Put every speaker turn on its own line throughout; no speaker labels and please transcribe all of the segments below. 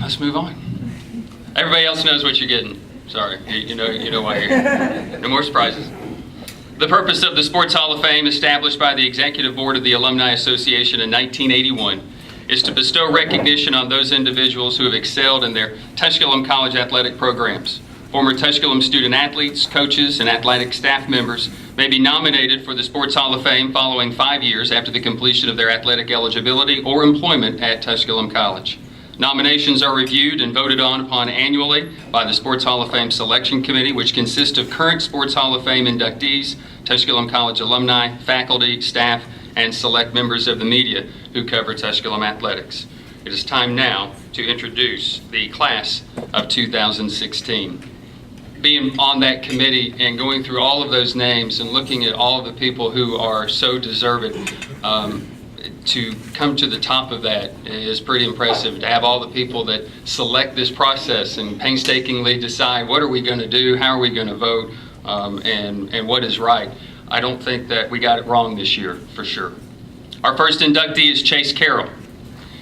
let's move on. Everybody else knows what you're getting. Sorry, you know why you're here. No more surprises. The purpose of the Sports Hall of Fame, established by the Executive Board of the Alumni Association in 1981, is to bestow recognition on those individuals who have excelled in their Tusculum College athletic programs. Former Tusculum student athletes, coaches, and athletic staff members may be nominated for the Sports Hall of Fame following 5 years after the completion of their athletic eligibility or employment at Tusculum College. Nominations are reviewed and voted upon annually by the Sports Hall of Fame Selection Committee, which consists of current Sports Hall of Fame inductees, Tusculum College alumni, faculty, staff, and select members of the media who cover Tusculum athletics. It is time now to introduce the class of 2016. Being on that committee and going through all of those names and looking at all of the people who are so deserving, to come to the top of that is pretty impressive. To have all the people that select this process and painstakingly decide what are we going to do, how are we going to vote, and what is right. I don't think that we got it wrong this year, for sure. Our first inductee is Chase Carroll.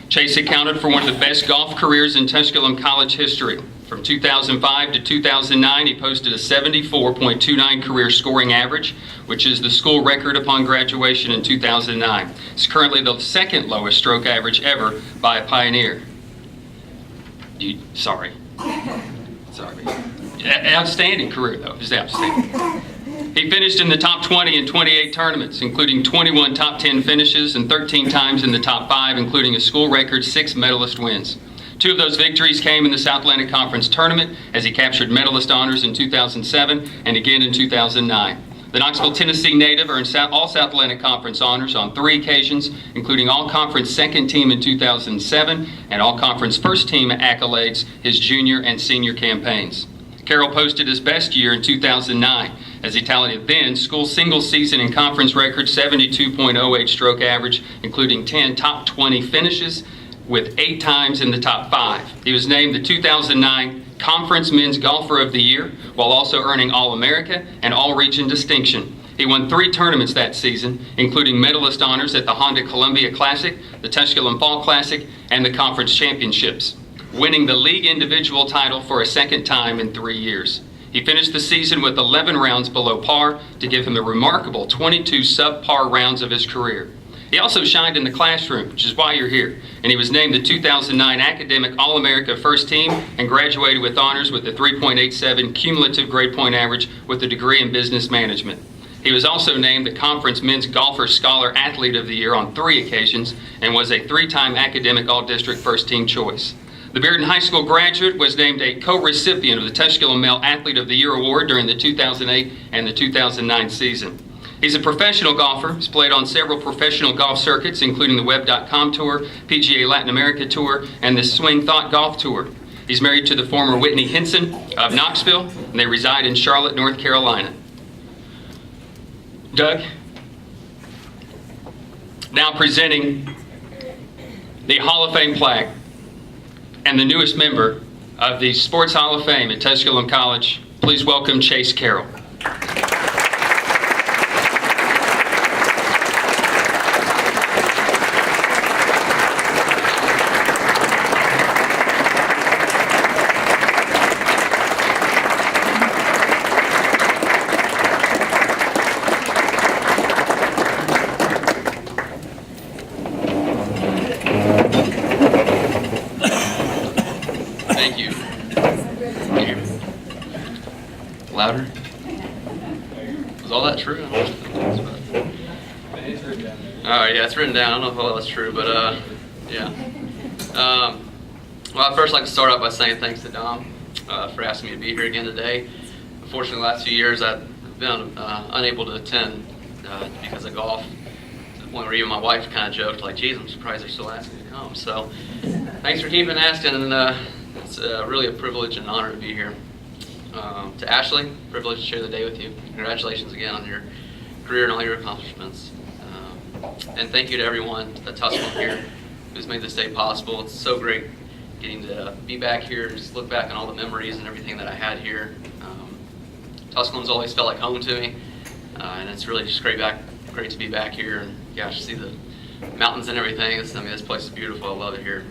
Chase accounted for one of the best golf careers in Tusculum College history. From 2005 to 2009, he posted a 74.29 career scoring average, which is the school record upon graduation in 2009. It's currently the second lowest stroke average ever by a Pioneer. Sorry. Outstanding career, though. It's outstanding. He finished in the top 20 in 28 tournaments, including 21 top 10 finishes and 13 times in the top 5, including a school record 6 medalist wins. 2 of those victories came in the South Atlantic Conference tournament, as he captured medalist honors in 2007 and again in 2009. The Knoxville, Tennessee native earned all South Atlantic Conference honors on 3 occasions, including all-conference second team in 2007 and all-conference first team accolades his junior and senior campaigns. Carroll posted his best year in 2009, as he tallied a then school single season and conference record 72.08 stroke average, including 10 top 20 finishes, with 8 times in the top 5. He was named the 2009 Conference Men's Golfer of the Year, while also earning All-America and All-Region distinction. He won 3 tournaments that season, including medalist honors at the Honda Columbia Classic, the Tusculum Fall Classic, and the Conference Championships, winning the league individual title for a second time in 3 years. He finished the season with 11 rounds below par to give him a remarkable 22 subpar rounds of his career. He also shined in the classroom, which is why you're here, and he was named the 2009 Academic All-America First Team and graduated with honors with a 3.87 cumulative grade point average with a degree in business management. He was also named the Conference Men's Golfer Scholar Athlete of the Year on 3 occasions and was a 3-time Academic All-District First Team choice. The Bearden High School graduate was named a co-recipient of the Tusculum Male Athlete of the Year award during the 2008 and the 2009 season. He's a professional golfer. He's played on several professional golf circuits, including the Web.com Tour, PGA Latin America Tour, and the Swing Thought Golf Tour. He's married to the former Whitney Henson of Knoxville, and they reside in Charlotte, North Carolina. Doug, now presenting the Hall of Fame plaque and the newest member of the Sports Hall of Fame at Tusculum College. Please welcome Chase Carroll. Thank you. Louder? Was all that true? Oh yeah, it's written down. I don't know if all that's true, but yeah. Well, I'd first like to start off by saying thanks to Dom for asking me to be here again today. Unfortunately, the last few years I've been unable to attend because of golf, to the point where even my wife kind of joked, like, geez, I'm surprised they're still asking me to come. So thanks for keeping asking, and it's really a privilege and honor to be here. To Ashley, privilege to share the day with you. Congratulations again on your career and all your accomplishments. And thank you to everyone at Tusculum here who's made this day possible. It's so great getting to be back here and just look back on all the memories and everything that I had here. Tusculum's always felt like home to me, and it's really just great to be back here and gosh, see the mountains and everything. This place is beautiful. I love it here.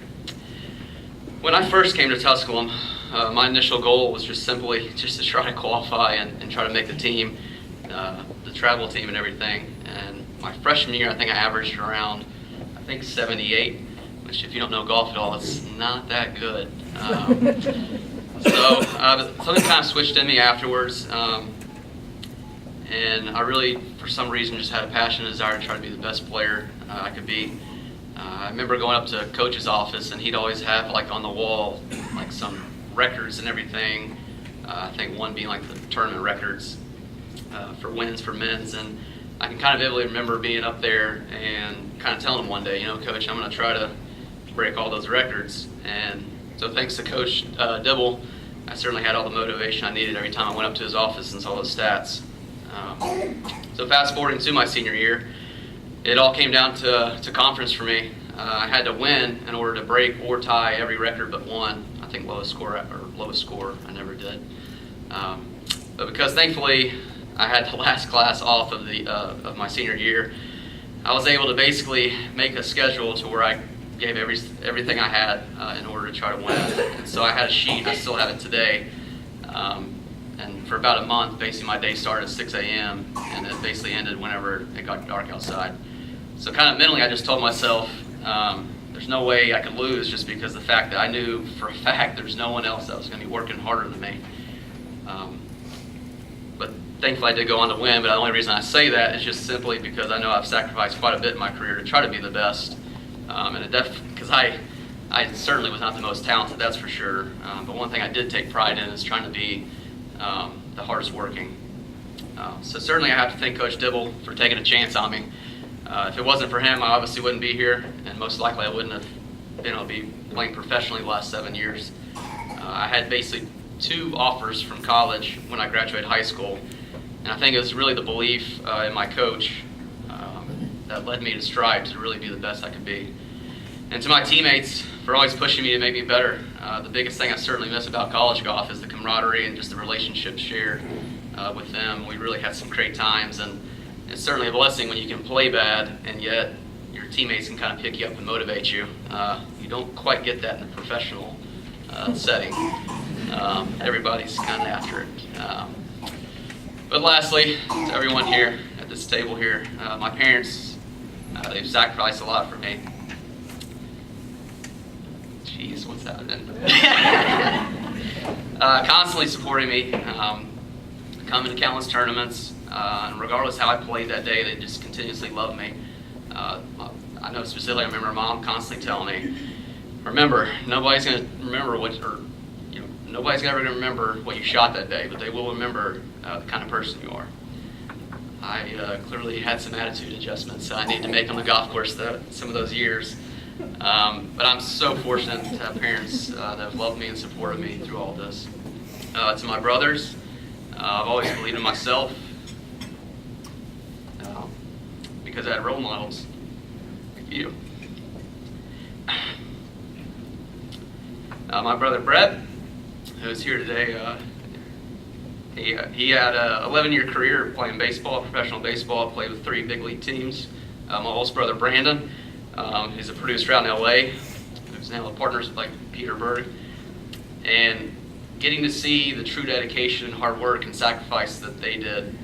When I first came to Tusculum, my initial goal was just simply just to try to qualify and try to make the team, the travel team and everything. And my freshman year, I think I averaged around, 78, which if you don't know golf at all, it's not that good. So something kind of switched in me afterwards. And I really, for some reason, just had a passion and desire to try to be the best player I could be. I remember going up to Coach's office, and he'd always have, like, on the wall, like, some records and everything. I think one being, like, the tournament records for wins for men's. And I can kind of vividly remember being up there and kind of telling him one day, you know, Coach, I'm going to try to break all those records. And so thanks to Coach Dibble, I certainly had all the motivation I needed every time I went up to his office and saw those stats. So fast forwarding to my senior year, it all came down to conference for me. I had to win in order to break or tie every record but one. I think lowest score I never did. But because thankfully I had the last class off of my senior year, I was able to basically make a schedule to where I gave everything I had in order to try to win. And so I had a sheet, I still have it today. And for about a month, basically my day started at 6 a.m. and it basically ended whenever it got dark outside. So kind of mentally, I just told myself, there's no way I could lose, just because the fact that I knew for a fact there's no one else that was going to be working harder than me. But thankfully I did go on to win, but the only reason I say that is just simply because I know I've sacrificed quite a bit in my career to try to be the best. Because I certainly was not the most talented, that's for sure. But one thing I did take pride in is trying to be the hardest working. So certainly I have to thank Coach Dibble for taking a chance on me. If it wasn't for him, I obviously wouldn't be here, and most likely I wouldn't have been able to be playing professionally the last 7 years. I had basically 2 offers from college when I graduated high school, and I think it was really the belief in my coach that led me to strive to really be the best I could be. And to my teammates for always pushing me to make me better. The biggest thing I certainly miss about college golf is the camaraderie and just the relationships shared with them. We really had some great times, and it's certainly a blessing when you can play bad and yet your teammates can kind of pick you up and motivate you. You don't quite get that in a professional setting. Everybody's kind of after it. But lastly, to everyone here at this table here, my parents, they've sacrificed a lot for me. Jeez, what's happening? Constantly supporting me, coming to countless tournaments, and regardless how I played that day, they just continuously loved me. I know specifically, I remember Mom constantly telling me, remember, nobody's going to remember nobody's ever going to remember what you shot that day, but they will remember the kind of person you are. I clearly had some attitude adjustments I needed to make on the golf course some of those years. But I'm so fortunate to have parents that have loved me and supported me through all this. To my brothers, I've always believed in myself because I had role models like you. My brother Brett, who's here today, he had an 11-year career playing baseball, professional baseball, played with 3 big league teams. My oldest brother Brandon, he's a producer out in LA, who's now partners with like Peter Berg. And getting to see the true dedication and hard work and sacrifice that they did,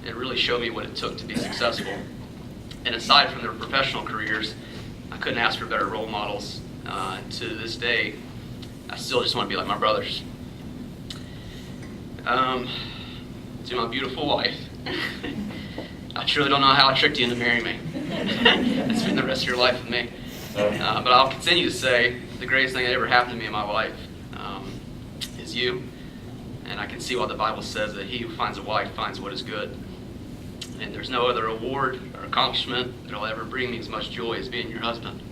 it really showed me what it took to be successful. And aside from their professional careers, I couldn't ask for better role models. To this day, I still just want to be like my brothers. To my beautiful wife, I truly don't know how I tricked you into marrying me. Spend the rest of your life with me. But I'll continue to say the greatest thing that ever happened to me in my life is you. And I can see why the Bible says that he who finds a wife finds what is good. And there's no other award or accomplishment that will ever bring me as much joy as being your husband.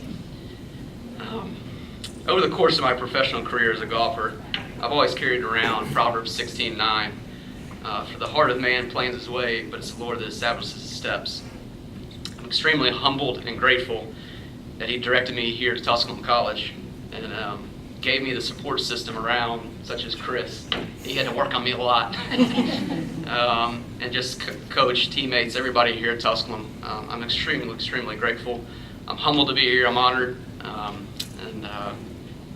Over the course of my professional career as a golfer, I've always carried around Proverbs 16:9. For the heart of man plans his way, but it's the Lord that establishes his steps. I'm extremely humbled and grateful that he directed me here to Tusculum College and gave me the support system around, such as Chris. He had to work on me a lot. And just coach, teammates, everybody here at Tusculum. I'm extremely, extremely grateful. I'm humbled to be here. I'm honored. And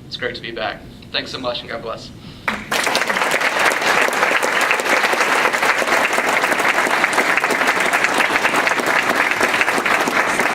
It's great to be back. Thanks so much, and God bless.